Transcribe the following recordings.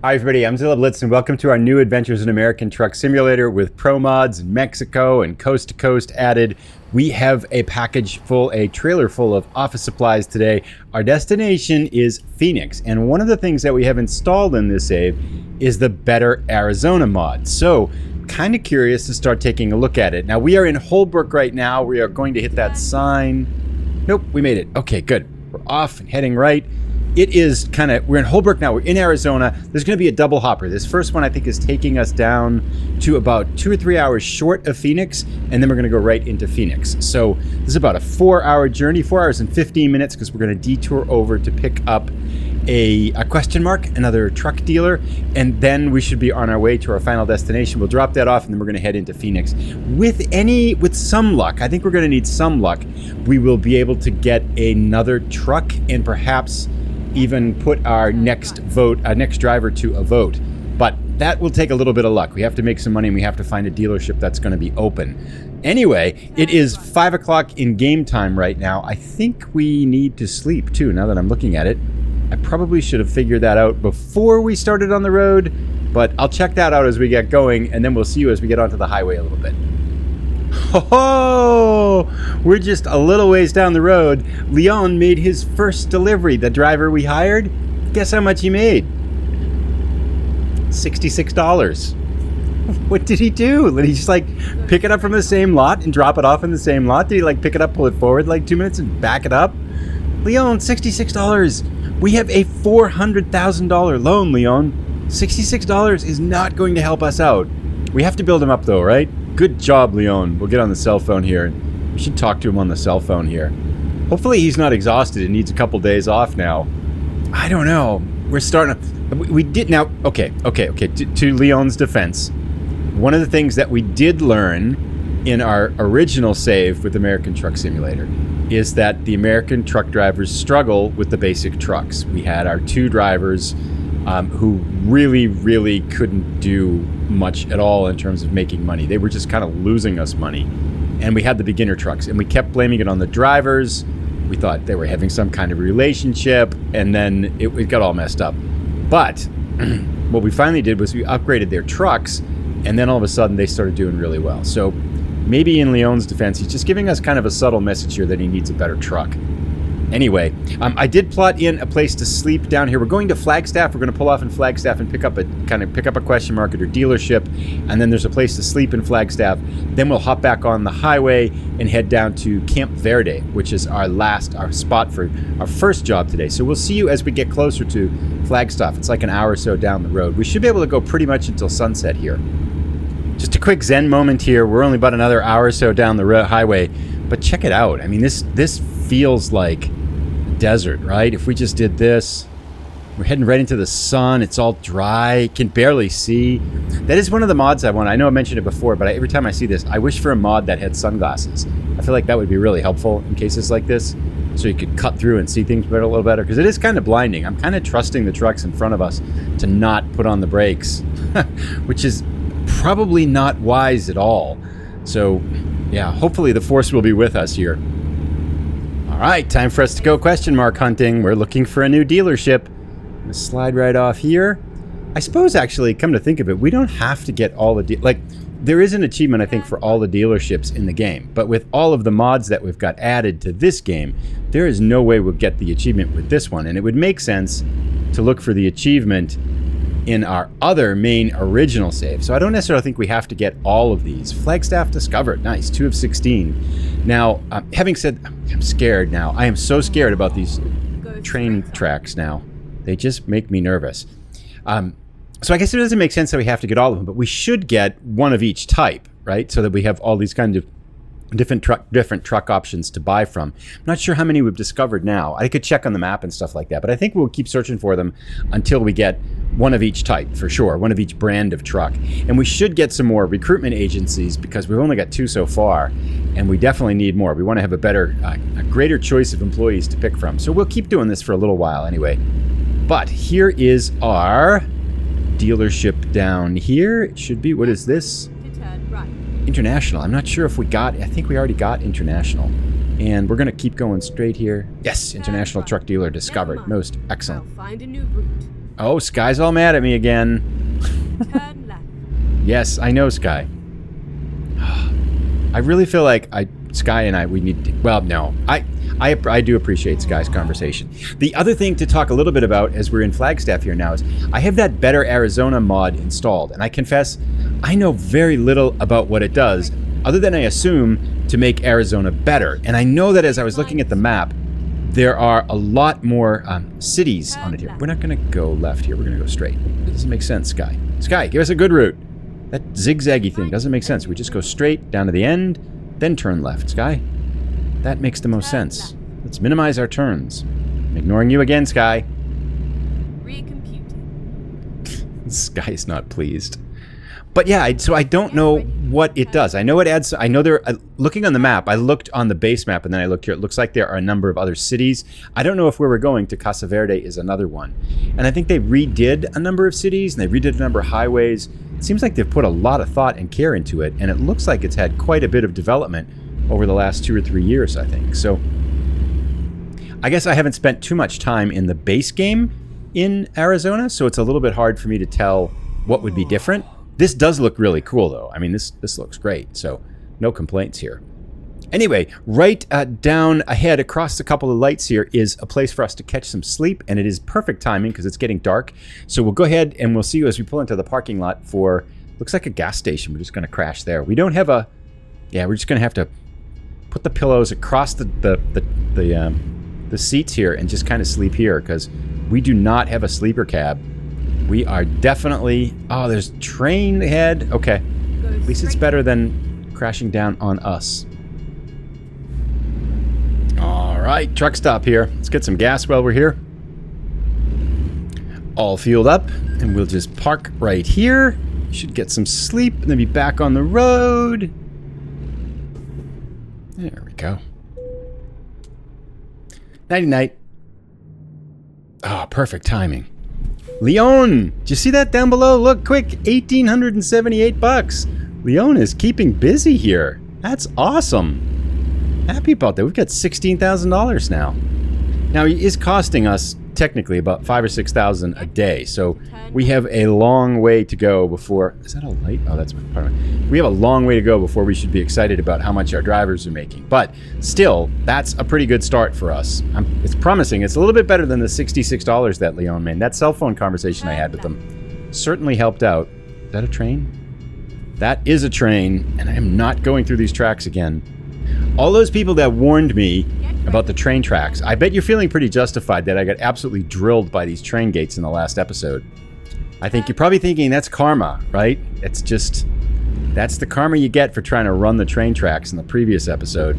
Hi everybody, I'm Zilla Blitz and welcome to our new Adventures in American Truck Simulator with ProMods in Mexico and coast to coast added. We have a trailer full of office supplies today. Our destination is Phoenix, and one of the things that we have installed in this save is the Better Arizona mod. So, kind of curious to start taking a look at it. Now, we are in Holbrook right now. We are going to hit that sign. Nope, we made it. Okay, good. We're off and heading right. It is we're in Holbrook now, we're in Arizona. There's going to be a double hopper. This first one I think is taking us down to about 2 or 3 hours short of Phoenix, and then we're going to go right into Phoenix. So this is about a 4-hour journey, 4 hours and 15 minutes, because we're going to detour over to pick up another truck dealer, and then we should be on our way to our final destination. We'll drop that off, and then we're going to head into Phoenix. With some luck, I think we're going to need some luck, we will be able to get another truck and perhaps even put our next driver to a vote. But that will take a little bit of luck. We have to make some money and we have to find a dealership that's going to be open. Anyway, it is 5 o'clock in game time right now. I think we need to sleep too, now that I'm looking at it. I probably should have figured that out before we started on the road, but I'll check that out as we get going, and then we'll see you as we get onto the highway a little bit. Oh, we're just a little ways down the road. Leon made his first delivery. The driver we hired, guess how much he made? $66. What did he do? Did he just pick it up from the same lot and drop it off in the same lot? Did he pick it up, pull it forward 2 minutes and back it up? Leon, $66. We have a $400,000 loan, Leon. $66 is not going to help us out. We have to build him up though, right? Good job, Leon. We'll get on the cell phone here. We should talk to him on the cell phone here. Hopefully he's not exhausted and needs a couple days off now. I don't know. We're starting to... We did now... Okay. To Leon's defense, one of the things that we did learn in our original save with American Truck Simulator is that the American truck drivers struggle with the basic trucks. We had our two drivers who really couldn't do much at all in terms of making money. They were just kind of losing us money. And we had the beginner trucks, and we kept blaming it on the drivers. We thought they were having some kind of relationship, and then it got all messed up. But what we finally did was we upgraded their trucks, and then all of a sudden they started doing really well. So maybe in Leon's defense, he's just giving us kind of a subtle message here that he needs a better truck. Anyway, I did plot in a place to sleep down here. We're going to Flagstaff. We're going to pull off in Flagstaff and pick up a question mark at our dealership, and then there's a place to sleep in Flagstaff. Then we'll hop back on the highway and head down to Camp Verde, which is our spot for our first job today. So we'll see you as we get closer to Flagstaff. It's like an hour or so down the road. We should be able to go pretty much until sunset here. Just a quick Zen moment here. We're only about another hour or so down the highway, but check it out. I mean, this feels like desert, right? If we just did this, we're heading right into the sun. It's all dry, can barely see. That is one of the mods I want. I know I mentioned it before, but every time I see this, I wish for a mod that had sunglasses. I feel like that would be really helpful in cases like this, so you could cut through and see things a little better, because it is kind of blinding. I'm kind of trusting the trucks in front of us to not put on the brakes, which is probably not wise at all. So yeah, hopefully the force will be with us here. All right, time for us to go question mark hunting. We're looking for a new dealership. I'm gonna slide right off here. I suppose, actually, come to think of it, we don't have to get all the... there is an achievement, I think, for all the dealerships in the game. But with all of the mods that we've got added to this game, there is no way we'll get the achievement with this one. And it would make sense to look for the achievement in our other main original save. So I don't necessarily think we have to get all of these. Flagstaff discovered. Nice. 2 of 16. Now, having said, I'm scared now. I am so scared about these train tracks now. They just make me nervous. So I guess it doesn't make sense that we have to get all of them, but we should get one of each type, right? So that we have all these kind of different truck options to buy from. I'm not sure how many we've discovered now. I could check on the map and stuff like that, but I think we'll keep searching for them until we get one of each type, for sure, one of each brand of truck. And we should get some more recruitment agencies, because we've only got 2 so far, and we definitely need more. We want to have a greater choice of employees to pick from. So we'll keep doing this for a little while anyway. But here is our dealership down here. It should be, what is this? International. I'm not sure if we got, I think we already got international. And we're going to keep going straight here. Yes, international truck dealer discovered. Most excellent. Find a new route. Oh, Sky's all mad at me again. Turn left. Yes, I know, Sky. I really feel like Sky and I, we need to, well, no. I do appreciate Sky's conversation. The other thing to talk a little bit about as we're in Flagstaff here now is I have that Better Arizona mod installed, and I confess I know very little about what it does, other than I assume to make Arizona better. And I know that as I was looking at the map, there are a lot more cities on it here. We're not going to go left here. We're going to go straight. It doesn't make sense, Sky. Sky, give us a good route. That zigzaggy thing doesn't make sense. We just go straight down to the end, then turn left, Sky. That makes the most sense. Let's minimize our turns. I'm ignoring you again, Sky. Recomputing. Sky's not pleased. But yeah, so I don't know what it does. I know it adds, I know there, looking on the map, I looked on the base map and then I looked here. It looks like there are a number of other cities. I don't know if where we're going to Casa Verde is another one. And I think they redid a number of cities and they redid a number of highways. It seems like they've put a lot of thought and care into it. And it looks like it's had quite a bit of development over the last 2 or 3 years, I think. So I guess I haven't spent too much time in the base game in Arizona. So it's a little bit hard for me to tell what would be different. This does look really cool, though. I mean, this looks great, so no complaints here. Anyway, right down ahead, across a couple of lights here, is a place for us to catch some sleep, and it is perfect timing because it's getting dark. So we'll go ahead and we'll see you as we pull into the parking lot for, looks like a gas station. We're just going to crash there. We don't have a, yeah, we're just going to have to put the pillows across the seats here and just kind of sleep here because we do not have a sleeper cab. We are definitely... Oh, there's a train ahead. Okay. At least it's better than crashing down on us. All right, truck stop here. Let's get some gas while we're here. All fueled up, and we'll just park right here. Should get some sleep, and then be back on the road. There we go. Nighty-night. Ah, perfect timing. Leon, did you see that down below? Look, quick, $1,878. Leon is keeping busy here. That's awesome. Happy about that. We've got $16,000 now. Now, he is costing us technically about $5,000 or $6,000 a day. So we have a long way to go before... Is that a light? Oh, that's part of it. We have a long way to go before we should be excited about how much our drivers are making. But still, that's a pretty good start for us. It's promising. It's a little bit better than the $66 that Leon made. That cell phone conversation I had with them certainly helped out. Is that a train? That is a train, and I am not going through these tracks again. All those people that warned me about the train tracks, I bet you're feeling pretty justified that I got absolutely drilled by these train gates in the last episode. I think you're probably thinking that's karma, right? It's just, that's the karma you get for trying to run the train tracks in the previous episode.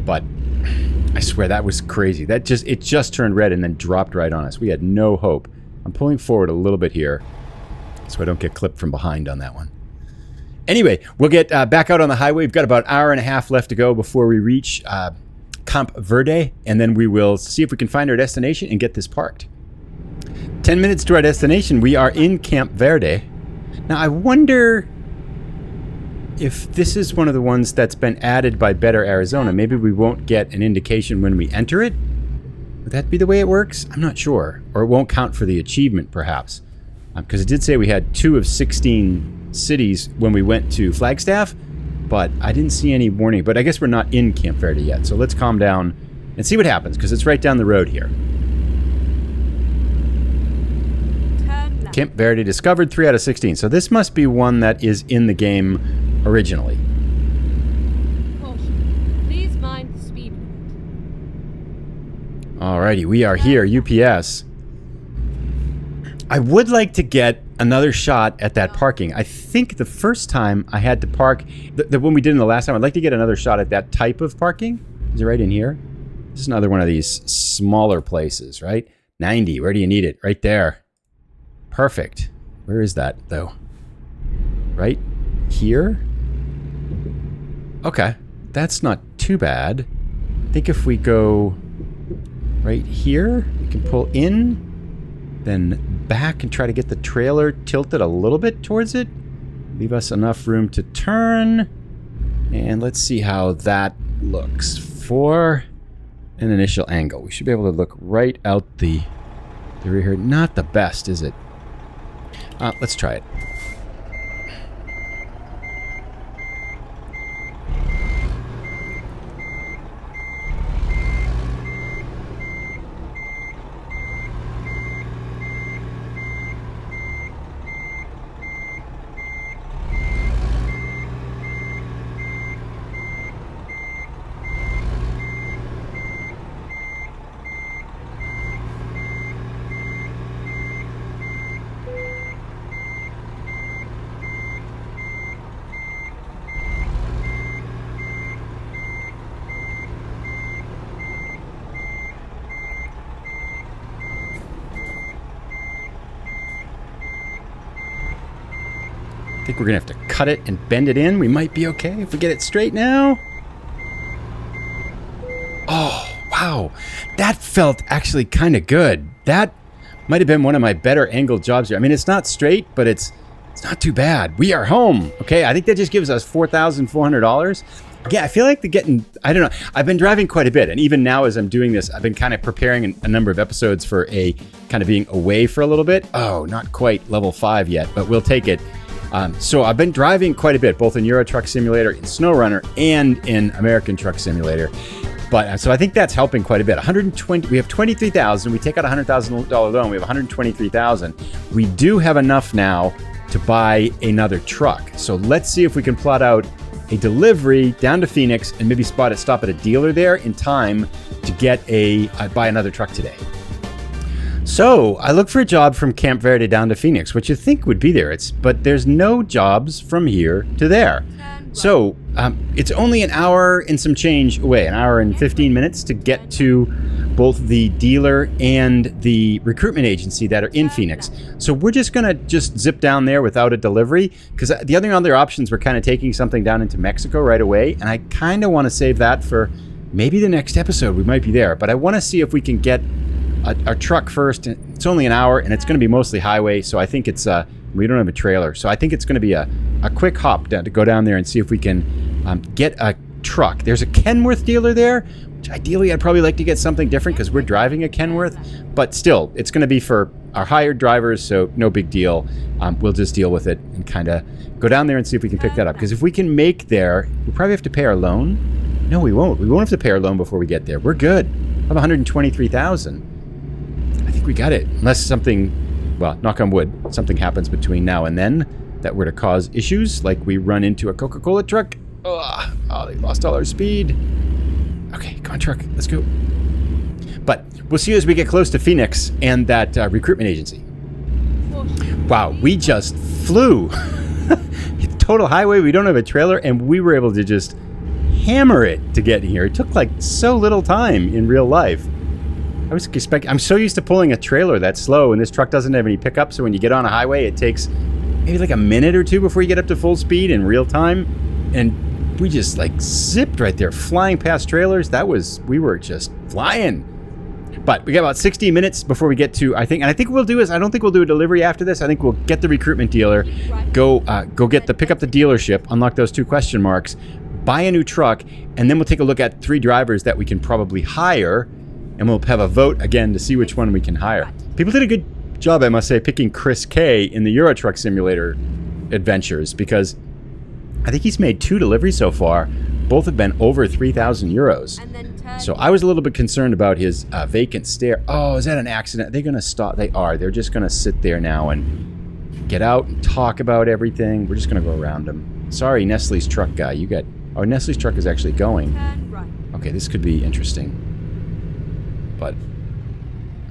But I swear that was crazy. It just turned red and then dropped right on us. We had no hope. I'm pulling forward a little bit here so I don't get clipped from behind on that one. Anyway, we'll get back out on the highway. We've got about an hour and a half left to go before we reach Camp Verde, and then we will see if we can find our destination and get this parked. 10 minutes to our destination. We are in Camp Verde. Now, I wonder if this is one of the ones that's been added by Better Arizona. Maybe we won't get an indication when we enter it. Would that be the way it works? I'm not sure. Or it won't count for the achievement, perhaps. Because it did say we had 2 of 16 cities when we went to Flagstaff, but I didn't see any warning. But I guess we're not in Camp Verde yet, so let's calm down and see what happens, because it's right down the road here. Camp Verde discovered 3 out of 16, so this must be one that is in the game originally. Caution. Please mind the speed limit. Alrighty, we are here, UPS. I would like to get another shot at that parking. I think the first time I had to park, the one we did in the last time, I'd like to get another shot at that type of parking. Is it right in here? This is another one of these smaller places, right? 90, where do you need it? Right there. Perfect. Where is that, though? Right here? Okay, that's not too bad. I think if we go right here, we can pull in, then back and try to get the trailer tilted a little bit towards it. Leave us enough room to turn. And let's see how that looks for an initial angle. We should be able to look right out the The rear here, not the best, is it? Let's try it. I think we're going to have to cut it and bend it in. We might be okay if we get it straight now. Oh, wow. That felt actually kind of good. That might have been one of my better angled jobs here. I mean, it's not straight, but it's not too bad. We are home. Okay, I think that just gives us $4,400. Yeah, I feel like I don't know. I've been driving quite a bit. And even now as I'm doing this, I've been kind of preparing a number of episodes for a kind of being away for a little bit. Oh, not quite level 5 yet, but we'll take it. So I've been driving quite a bit, both in Euro Truck Simulator, in SnowRunner, and in American Truck Simulator. But so I think that's helping quite a bit. 120. We have 23,000. We take out a $100,000 loan. We have 123,000. We do have enough now to buy another truck. So let's see if we can plot out a delivery down to Phoenix and maybe stop at a dealer there in time to get buy another truck today. So I look for a job from Camp Verde down to Phoenix, which you think would be there. But there's no jobs from here to there. So it's only an hour and some change away, an hour and 15 minutes to get to both the dealer and the recruitment agency that are in Phoenix. So we're just going to zip down there without a delivery, because the other options were kind of taking something down into Mexico right away. And I kind of want to save that for maybe the next episode. We might be there, but I want to see if we can get a truck first. It's only an hour and it's going to be mostly highway. So I think it's, we don't have a trailer. So I think it's going to be a quick hop to go down there and see if we can get a truck. There's a Kenworth dealer there, which ideally I'd probably like to get something different because we're driving a Kenworth, but still it's going to be for our hired drivers. So no big deal. We'll just deal with it and kind of go down there and see if we can pick that up. Because if we can make there, we probably have to pay our loan. No, we won't. We won't have to pay our loan before we get there. We're good. I have 123,000. I think we got it. Unless something, well, knock on wood, something happens between now and then that were to cause issues, like we run into a Coca-Cola truck. Oh, they lost all our speed. Okay, come on, truck. Let's go. But we'll see you as we get close to Phoenix and that recruitment agency. Wow, we just flew. Total highway. We don't have a trailer, and we were able to just hammer it to get here. It took like so little time in real life. I'm so used to pulling a trailer that slow, and this truck doesn't have any pickup, so when you get on a highway, it takes maybe like a minute or two before you get up to full speed in real time. And we just like zipped right there, flying past trailers. We were just flying. But we got about 60 minutes before we get to, I think what we'll do is, I don't think we'll do a delivery after this. I think we'll get the recruitment dealer, pick up the dealership, unlock those 2 question marks, buy a new truck, and then we'll take a look at 3 drivers that we can probably hire. And we'll have a vote again to see which one we can hire. People did a good job, I must say, picking Chris K in the Euro Truck Simulator adventures, because I think he's made 2 deliveries so far. Both have been over 3,000 euros. So I was a little bit concerned about his vacant stare. Oh, is that an accident? Are they going to stop? They are. They're just going to sit there now and get out and talk about everything. We're just going to go around them. Sorry, Nestle's truck guy. Nestle's truck is actually going. Okay, this could be interesting. But,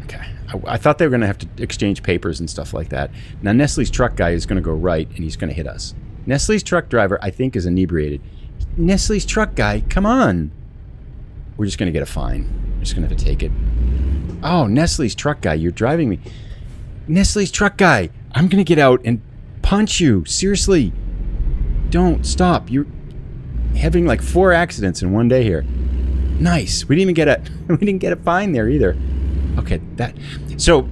okay. I thought they were going to have to exchange papers and stuff like that. Now, Nestle's truck guy is going to go right, and he's going to hit us. Nestle's truck driver, I think, is inebriated. Nestle's truck guy, come on. We're just going to get a fine. We're just going to have to take it. Oh, Nestle's truck guy, you're driving me. Nestle's truck guy, I'm going to get out and punch you. Seriously. Don't stop. You're having like 4 accidents in one day here. Nice. We didn't get a fine there either. Okay, so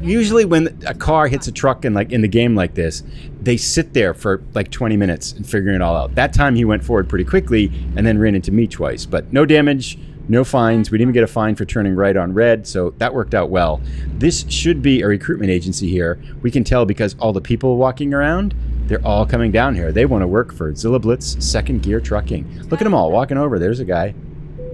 usually when a car hits a truck in the game like this, they sit there for like 20 minutes and figuring it all out. That time he went forward pretty quickly and then ran into me twice, but no damage, No fines. We didn't even get a fine for turning right on red, so that worked out well. This should be a recruitment agency here. We can tell because all the people walking around, they're all coming down here. They want to work for Zilla Blitz Second Gear Trucking. Look at them all walking over. There's a guy.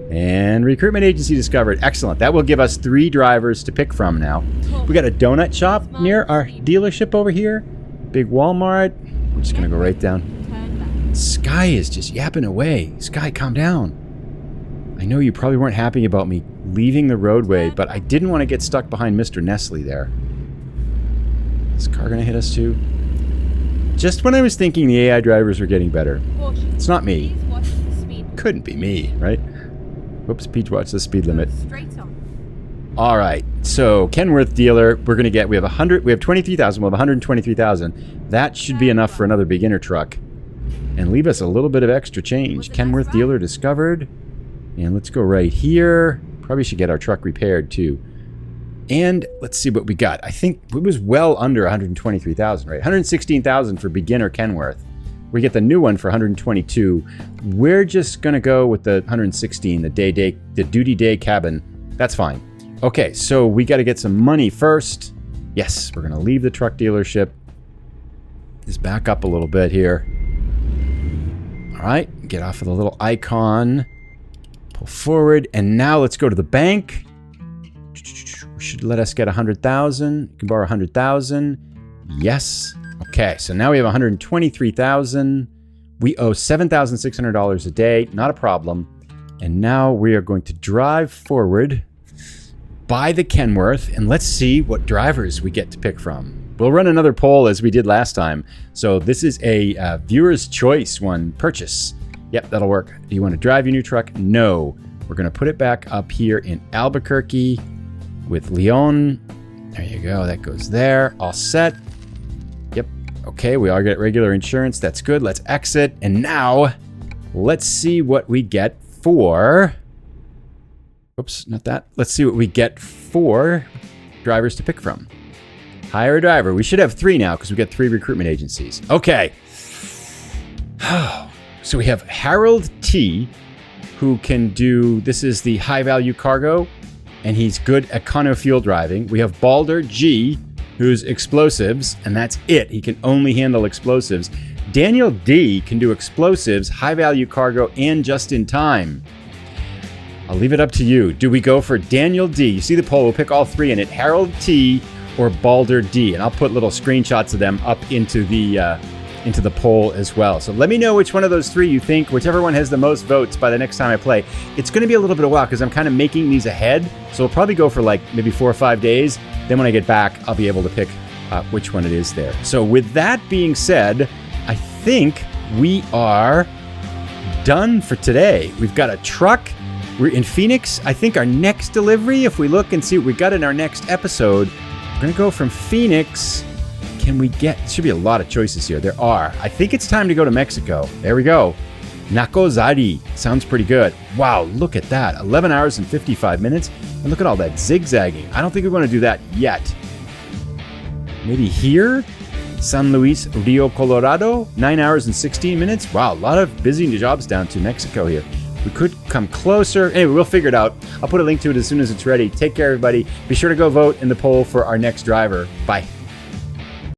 And recruitment agency discovered. Excellent. That will give us 3 drivers to pick from now. We got a donut shop near our dealership over here. Big Walmart. I'm just going to go right down. Turn left. Sky is just yapping away. Sky, calm down. I know you probably weren't happy about me leaving the roadway, but I didn't want to get stuck behind Mr. Nestle there. Is this car going to hit us too? Just when I was thinking the AI drivers were getting better. Caution. It's not me. Please watch the speed. Couldn't be me, right? Whoops, Peach, watch the speed limit. Straight on. All right, so Kenworth dealer, we're going to get, we have 23,000, we'll have 123,000. That should be enough for another beginner truck. And leave us a little bit of extra change. Kenworth dealer discovered. And let's go right here. Probably should get our truck repaired too. And let's see what we got. I think it was well under 123,000, right? 116,000 for beginner Kenworth. We get the new one for 122. We're just gonna go with the 116, the duty day cabin. That's fine. Okay, so we got to get some money first. Yes, we're gonna leave the truck dealership. Just back up a little bit here. All right, get off of the little icon. Pull forward, and now let's go to the bank. We should let us get 100,000. You can borrow 100,000. Yes. Okay, so now we have 123,000. We owe $7,600 a day. Not a problem. And now we are going to drive forward by the Kenworth, and let's see what drivers we get to pick from. We'll run another poll as we did last time. So this is a viewer's choice one, purchase. Yep, that'll work. Do you want to drive your new truck? No. We're going to put it back up here in Albuquerque with Leon. There you go. That goes there. All set. Yep. Okay, we all get regular insurance. That's good. Let's exit. And now, let's see what we get for... Oops, not that. Let's see what we get for drivers to pick from. Hire a driver. We should have 3 now because we got 3 recruitment agencies. Okay. So we have Harold T, who can do, this is the high value cargo, and he's good at Cono fuel driving. We have Balder G, who's explosives, and that's it. He can only handle explosives. Daniel D can do explosives, high value cargo, and just in time. I'll leave it up to you. Do we go for Daniel D? You see the poll, we'll pick all 3 in it. Harold T or Balder D, and I'll put little screenshots of them up into the poll as well. So let me know which one of those 3 you think, whichever one has the most votes by the next time I play. It's going to be a little bit of a while because I'm kind of making these ahead. So we'll probably go for like maybe 4 or 5 days. Then when I get back, I'll be able to pick which one it is there. So with that being said, I think we are done for today. We've got a truck. We're in Phoenix. I think our next delivery, if we look and see what we got in our next episode, we're going to go from Phoenix. Can we get... There should be a lot of choices here. There are. I think it's time to go to Mexico. There we go. Nakozari. Sounds pretty good. Wow, look at that. 11 hours and 55 minutes. And look at all that zigzagging. I don't think we're going to do that yet. Maybe here? San Luis, Rio Colorado. 9 hours and 16 minutes. Wow, a lot of busy jobs down to Mexico here. We could come closer. Anyway, we'll figure it out. I'll put a link to it as soon as it's ready. Take care, everybody. Be sure to go vote in the poll for our next driver. Bye.